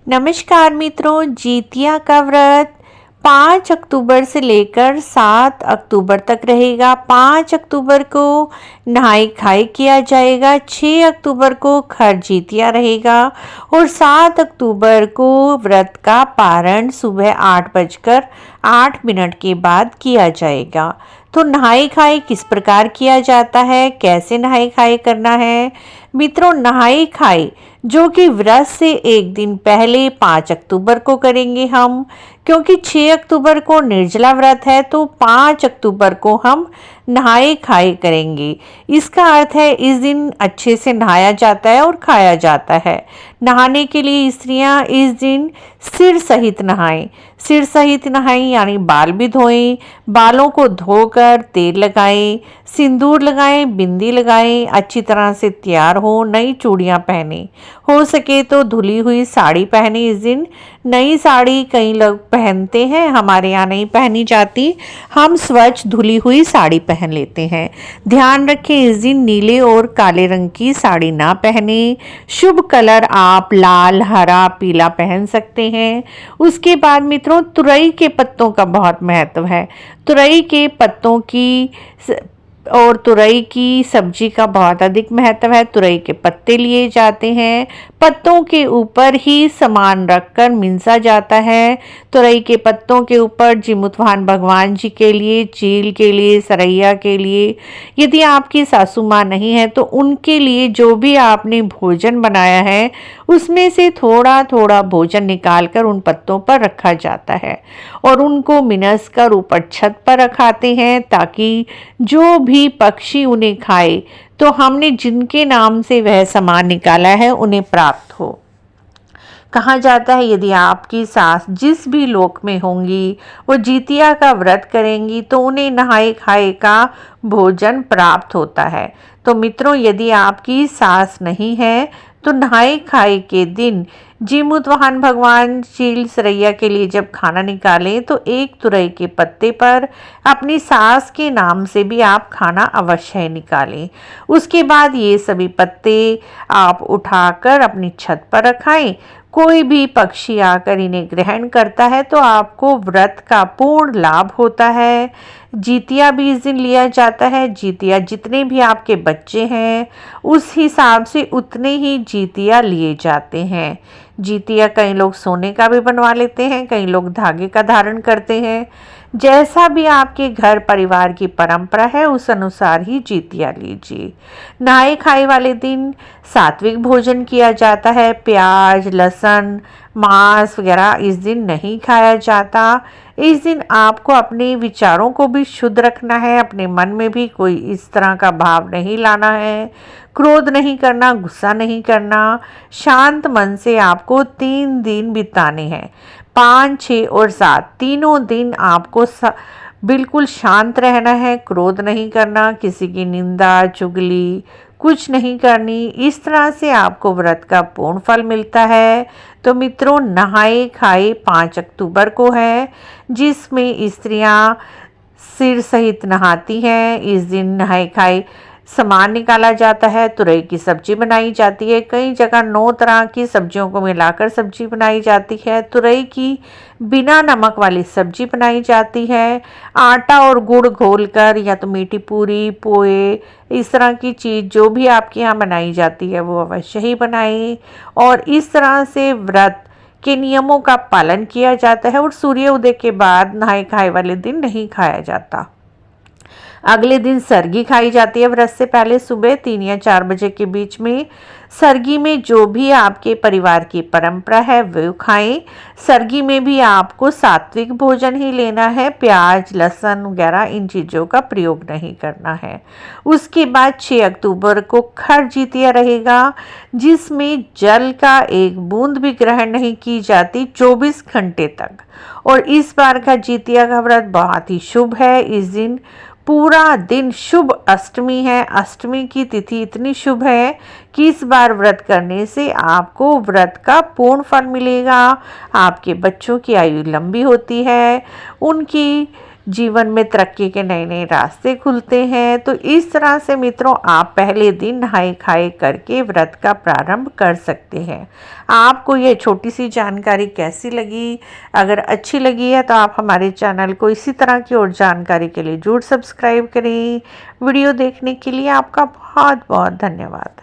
नमस्कार मित्रों, जितिया का व्रत 5 अक्टूबर से लेकर 7 अक्टूबर तक रहेगा। 5 अक्टूबर को नहाई खाई किया जाएगा, 6 अक्टूबर को खरजितिया रहेगा और 7 अक्टूबर को व्रत का पारण सुबह 8:08 के बाद किया जाएगा। तो नहाई खाई किस प्रकार किया जाता है, कैसे नहाई खाई करना है मित्रों? नहाई खाई जो कि व्रत से एक दिन पहले 5 अक्टूबर को करेंगे हम, क्योंकि 6 अक्टूबर को निर्जला व्रत है तो 5 अक्टूबर को हम नहाए खाए करेंगे। इसका अर्थ है इस दिन अच्छे से नहाया जाता है और खाया जाता है। नहाने के लिए स्त्रियां इस दिन सिर सहित नहाएं। सिर सहित नहाएं यानी बाल भी धोएं, बालों को धोकर तेल लगाएं, सिंदूर लगाएं, बिंदी लगाएं, अच्छी तरह से तैयार हो, नई चूड़ियां पहने, हो सके तो धुली हुई साड़ी पहने। इस दिन नई साड़ी कई लोग पहनते हैं, हमारे यहाँ नहीं पहनी जाती, हम स्वच्छ धुली हुई साड़ी पहन लेते हैं। ध्यान रखें इस दिन नीले और काले रंग की साड़ी ना पहने। शुभ कलर आप लाल, हरा, पीला पहन सकते हैं। उसके बाद मित्रों, तुरई के पत्तों का बहुत महत्व है। तुरई के पत्तों की और तुरई की सब्जी का बहुत अधिक महत्व है। तुरई के पत्ते लिए जाते हैं, पत्तों के ऊपर ही सामान रखकर मिंसा जाता है। तुरई के पत्तों के ऊपर जिमुतवाहन भगवान जी के लिए, चील के लिए, सरैया के लिए, यदि आपकी सासू माँ नहीं है तो उनके लिए जो भी आपने भोजन बनाया है उसमें से थोड़ा थोड़ा भोजन निकालकर उन पत्तों पर रखा जाता है और उनको मिनस कर ऊपर छत पर रखाते हैं ताकि जो भी पक्षी उन्हें खाए तो हमने जिनके नाम से वह सामान निकाला है उन्हें प्राप्त हो। कहा जाता है यदि आपकी सास जिस भी लोक में होंगी वो जितिया का व्रत करेंगी तो उन्हें नहाए खाए का भोजन प्राप्त होता है। तो मित्रों, यदि आपकी सास नहीं है तो नहाए खाए के दिन जिमुतवाहन भगवान चील सरैया के लिए जब खाना निकालें तो एक तुरई के पत्ते पर अपनी सास के नाम से भी आप खाना अवश्य निकालें। उसके बाद ये सभी पत्ते आप उठाकर अपनी छत पर रखाएं। कोई भी पक्षी आकर इन्हें ग्रहण करता है तो आपको व्रत का पूर्ण लाभ होता है। जितिया भी इस दिन लिया जाता है। जितिया जितने भी आपके बच्चे हैं उस हिसाब से उतने ही जितिया लिए जाते हैं। जितिया कई लोग सोने का भी बनवा लेते हैं, कई लोग धागे का धारण करते हैं। जैसा भी आपके घर परिवार की परंपरा है उस अनुसार ही जितिया लीजिए। नहाए खाए वाले दिन सात्विक भोजन किया जाता है। प्याज, लहसुन, मांस वगैरह इस दिन नहीं खाया जाता। इस दिन आपको अपने विचारों को भी शुद्ध रखना है, अपने मन में भी कोई इस तरह का भाव नहीं लाना है, क्रोध नहीं करना, गुस्सा नहीं करना। शांत मन से आपको 3 दिन बिताने हैं। 5, 6 और 7 तीनों दिन आपको बिल्कुल शांत रहना है, क्रोध नहीं करना, किसी की निंदा चुगली कुछ नहीं करनी। इस तरह से आपको व्रत का पूर्ण फल मिलता है। तो मित्रों, नहाए खाए 5 अक्टूबर को है जिसमें स्त्रियां सिर सहित नहाती हैं। इस दिन नहाए खाए सामान निकाला जाता है, तुरई की सब्जी बनाई जाती है। कई जगह 9 तरह की सब्जियों को मिलाकर सब्जी बनाई जाती है। तुरई की बिना नमक वाली सब्जी बनाई जाती है। आटा और गुड़ घोलकर या तो मीठी पूरी, पोहे, इस तरह की चीज़ जो भी आपके यहाँ बनाई जाती है वो अवश्य ही बनाएं। और इस तरह से व्रत के नियमों का पालन किया जाता है और सूर्य उदय के बाद नहाए खाए वाले दिन नहीं खाया जाता। अगले दिन सरगी खाई जाती है व्रत से पहले सुबह 3 या 4 बजे के बीच में। सरगी में जो भी आपके परिवार की परंपरा है वो खाएं। सरगी में भी आपको सात्विक भोजन ही लेना है, प्याज, लहसुन वगैरह इन चीज़ों का प्रयोग नहीं करना है। उसके बाद 6 अक्टूबर को खरजितिया रहेगा जिसमें जल का एक बूंद भी ग्रहण नहीं की जाती 24 घंटे तक। और इस बार का जितिया का व्रत बहुत ही शुभ है। इस दिन पूरा दिन शुभ अष्टमी है। अष्टमी की तिथि इतनी शुभ है कि इस बार व्रत करने से आपको व्रत का पूर्ण फल मिलेगा। आपके बच्चों की आयु लंबी होती है, उनकी जीवन में तरक्की के नए नए रास्ते खुलते हैं। तो इस तरह से मित्रों आप पहले दिन नहाए खाए करके व्रत का प्रारंभ कर सकते हैं। आपको ये छोटी सी जानकारी कैसी लगी? अगर अच्छी लगी है तो आप हमारे चैनल को इसी तरह की और जानकारी के लिए जरूर सब्सक्राइब करें। वीडियो देखने के लिए आपका बहुत बहुत धन्यवाद।